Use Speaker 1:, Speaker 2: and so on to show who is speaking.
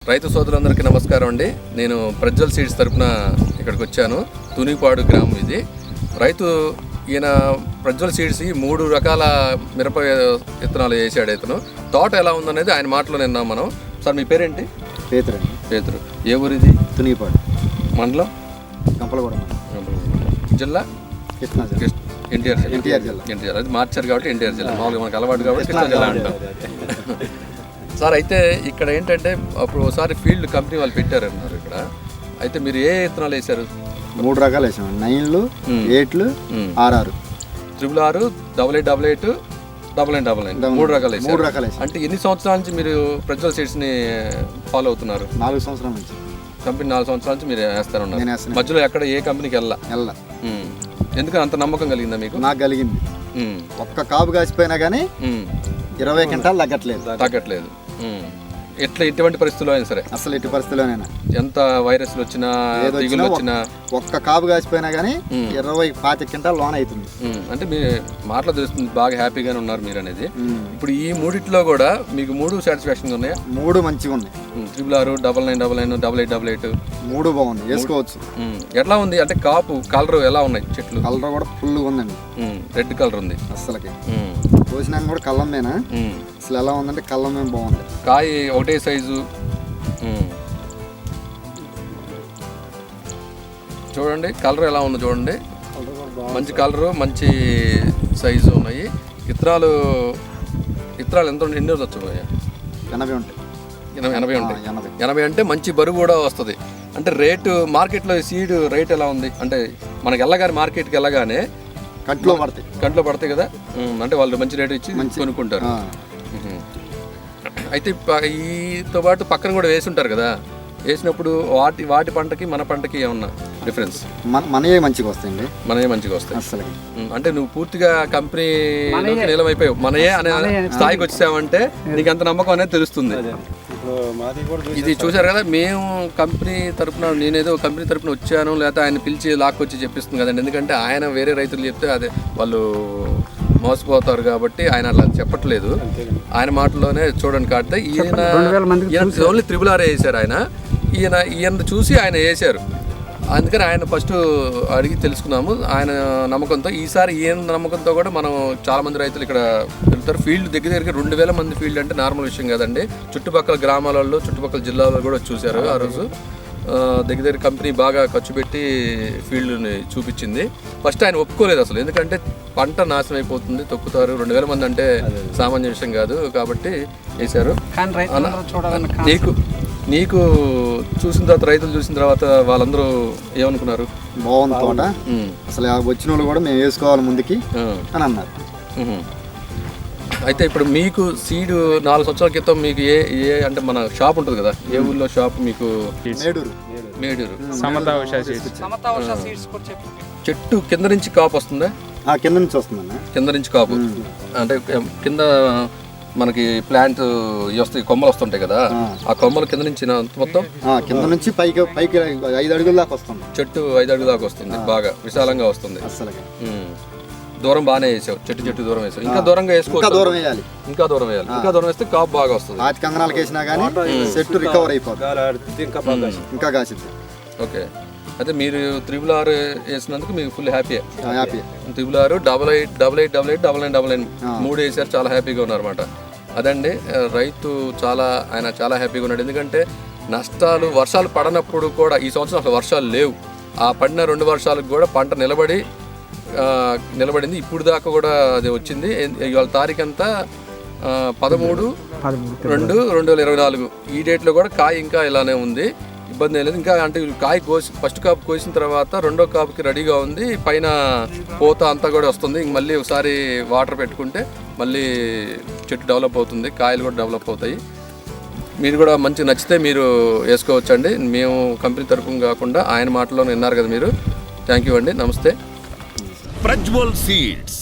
Speaker 1: రైతు సోదరులందరికీ నమస్కారం అండి. నేను ప్రజ్వల్ సీడ్స్ తరపున ఇక్కడికి వచ్చాను. తునిపాడు గ్రామం ఇది. రైతు ఈయన ప్రజ్వల్ సీడ్స్ 3 రకాల మిరప విత్తనాలు వేసాడు. ఇతను తోట ఎలా ఉందనేది ఆయన మాటలో విన్నాం మనం. సార్ మీ పేరేంటి? పేతురు. ఏ ఊరు ఇది?
Speaker 2: తునిపాడు
Speaker 1: మండలం
Speaker 2: కంపలగూడ,
Speaker 1: జిల్లా ఎన్టీఆర్ జిల్లా. అది మార్చారు కాబట్టి ఎన్టీఆర్ జిల్లా. మామూలుగా మనకు అలవాటు కాబట్టి కృష్ణా జిల్లా అంటాం. సార్ అయితే ఇక్కడ ఏంటంటే అప్పుడు ఒకసారి ఫీల్డ్ కంపెనీ వాళ్ళు పెట్టారన్నారు ఇక్కడ. అయితే మీరు ఏ విత్తనాలు వేశారు?
Speaker 2: 3 రకాలు వేసాం. 9లు, 8లు, 6,
Speaker 1: 6, 88, 99, 3 రకాలు వేసారు. అంటే ఎన్ని సంవత్సరాల నుంచి మీరు ప్రజ్వల్ సీడ్స్ని ఫాలో అవుతున్నారు?
Speaker 2: 4 సంవత్సరాల నుంచి.
Speaker 1: కంపెనీ 4 సంవత్సరాల నుంచి మీరు వేస్తారన్నారు. మధ్యలో ఎక్కడ ఏ కంపెనీకి వెళ్ళా? ఎందుకని అంత నమ్మకం కలిగిందా మీకు?
Speaker 2: నాకు కలిగింది. ఒక్క కాపు కాసిపోయినా కానీ 20 క్వింటాలు
Speaker 1: తగ్గట్లేదు. ఎటువంటి పరిస్థితుల్లో అయినా సరే,
Speaker 2: అసలు ఎట్టి పరిస్థితుల్లోనైనా
Speaker 1: ఎంత వైరస్లు వచ్చినా తెగులు వచ్చినా
Speaker 2: ఒక్క కాపు కాసిపోయినా కానీ 20-25 క్వింటాలు లోన్ అవుతుంది.
Speaker 1: అంటే మీ మాటలో తెలుస్తుంది బాగా హ్యాపీగానే ఉన్నారు మీరు అనేది. ఇప్పుడు ఈ మూడిట్లో కూడా మీకు 3 సాటిస్ఫాక్షన్ ఉన్నాయా?
Speaker 2: 3 మంచిగా ఉన్నాయి.
Speaker 1: 6, 99, 88,
Speaker 2: 3 బాగుంది, వేసుకోవచ్చు.
Speaker 1: ఎట్లా ఉంది అంటే కాపు కలర్ ఎలా ఉన్నాయి? చెట్లు
Speaker 2: కలర్ కూడా ఫుల్ ఉందండి.
Speaker 1: రెడ్ కలర్ ఉంది
Speaker 2: అసలుకి. కోసినాక కూడా కళ్ళమేనా అసలు ఎలా ఉందంటే కళ్ళమే బాగుంది.
Speaker 1: కాయ ఒకటే సైజు. చూడండి కలర్ ఎలా ఉందో చూడండి. మంచి కలరు, మంచి సైజు ఉన్నాయి. విత్తనాలు ఎంత ఎన్ని రోజులు వచ్చాయి?
Speaker 2: 80 ఉంటాయి.
Speaker 1: 80 అంటే మంచి బరువు కూడా వస్తుంది. అంటే రేటు మార్కెట్లో సీడ్ రేట్ ఎలా ఉంది అంటే మనకి వెళ్ళగానే మార్కెట్కి వెళ్ళగానే కంట్లో పడతాయి కదా, అంటే వాళ్ళు మంచి రేటు ఇచ్చి కొనుక్కుంటారు. అయితే ఈతో పాటు పక్కన కూడా వేసి ఉంటారు కదా, వేసినప్పుడు వాటి పంటకి మన పంటకి ఏమన్నా డిఫరెన్స్?
Speaker 2: మనయే మంచిగా వస్తాయండి.
Speaker 1: మనయే మంచిగా వస్తాయి
Speaker 2: అసలు.
Speaker 1: అంటే నువ్వు పూర్తిగా కంపెనీ నీలమైపోయావు. మనయే అనే స్థాయికి వచ్చావంటే నీకు అంత నమ్మకం అనేది తెలుస్తుంది. ఇది చూసారు కదా, మేము కంపెనీ తరఫున, నేనేదో కంపెనీ తరఫున వచ్చాను లేకపోతే ఆయన పిలిచి లాక్కొచ్చి చెప్పిస్తుంది కదండి. ఎందుకంటే ఆయన వేరే రైతులు చెప్తే అదే వాళ్ళు మోసపోతారు కాబట్టి ఆయన అలా చెప్పట్లేదు. ఆయన మాటల్లోనే చూడండి కాడితే ఈయన ఓన్లీ 6 వేసారు. ఈయన చూసి ఆయన వేసారు. అందుకని ఆయన ఫస్ట్ అడిగి తెలుసుకున్నాము ఆయన నమ్మకంతో. ఈసారి ఈయన నమ్మకంతో కూడా మనం చాలామంది రైతులు ఇక్కడ వెళ్తారు. ఫీల్డ్ దగ్గరికి 2000 మంది ఫీల్డ్ అంటే నార్మల్ విషయం కాదండి. చుట్టుపక్కల గ్రామాలలో, చుట్టుపక్కల జిల్లాలో కూడా చూశారు. ఆ రోజు దగ్గర కంపెనీ బాగా ఖర్చు పెట్టి ఫీల్డ్ని చూపించింది. ఫస్ట్ ఆయన ఒప్పుకోలేదు అసలు, ఎందుకంటే పంట నాశనం అయిపోతుంది, తొక్కుతారు. 2000 మంది అంటే సామాన్య విషయం కాదు కాబట్టి వేశారు. నీకు చూసిన తర్వాత, రైతులు చూసిన తర్వాత వాళ్ళందరూ ఏమనుకున్నారు?
Speaker 2: బాగుంది తోట, అసలు వచ్చిన వాళ్ళు కూడా మేము వేసుకోవాలి ముందుకి అని అన్నారు.
Speaker 1: అయితే ఇప్పుడు మీకు సీడ్ 4 సంవత్సరాల క్రితం మీకు ఏ అంటే మన షాప్ ఉంటుంది కదా, ఏ ఊళ్ళో షాప్ మీకు? మేడూరు. చెట్టు కింద నుంచి కాపు వస్తుందా?
Speaker 2: కింద నుంచి వస్తుందన్న.
Speaker 1: కింద నుంచి కాపు అంటే కింద మనకి ప్లాంట్ వస్తాయి, కొమ్మలు వస్తుంటాయి కదా, ఆ కొమ్మలు కింద నుంచి మొత్తం
Speaker 2: కింద నుంచి పైకి 5 అడుగుల దాకా వస్తుంది.
Speaker 1: చెట్టు 5 అడుగుల దాకా వస్తుంది, బాగా విశాలంగా వస్తుంది. దూరం బాగానే వేసావు, చెట్టు దూరం వేసావు. ఇంకా దూరంగా వేసుకోవచ్చు, ఇంకా దూరం వేస్తే కాపు బాగా వస్తుంది.
Speaker 2: 5 కంగనాలకు వేసినా కానీ చెట్టు రికవర్ అయిపోతుంది, ఇంకా కాసిద్ది.
Speaker 1: ఓకే. అయితే మీరు 6 వేసినందుకు మీకు ఫుల్ హ్యాపీ. 6, 88, 88, 99, 3 వేసారు. చాలా హ్యాపీగా ఉన్నారన్నమాట. అదండి రైతు ఆయన చాలా హ్యాపీగా ఉన్నాడు. ఎందుకంటే నష్టాలు, వర్షాలు పడనప్పుడు కూడా ఈ సంవత్సరం అసలు వర్షాలు లేవు. ఆ పడిన 2 వర్షాలకు కూడా పంట నిలబడింది. ఇప్పుడు దాకా కూడా అది వచ్చింది. ఇవాళ తారీఖు అంతా 13/2/2024. ఈ డేట్లో కూడా కాయ ఇంకా ఇలానే ఉంది, ఇబ్బంది ఏం లేదు. ఇంకా అంటే కాయ ఫస్ట్ కాపు కోసిన తర్వాత 2వ కాపుకి రెడీగా ఉంది. పైన పూత అంతా కూడా వస్తుంది. మళ్ళీ ఒకసారి వాటర్ పెట్టుకుంటే మళ్ళీ చెట్టు డెవలప్ అవుతుంది, కాయలు కూడా డెవలప్ అవుతాయి. మీరు కూడా మంచి నచ్చితే మీరు వేసుకోవచ్చండి. మేము కంపెనీ తరఫున కాకుండా ఆయన మాటలో విన్నారు కదా మీరు. థ్యాంక్ యూ అండి, నమస్తే.
Speaker 3: ప్రజ్వల్ సీడ్స్.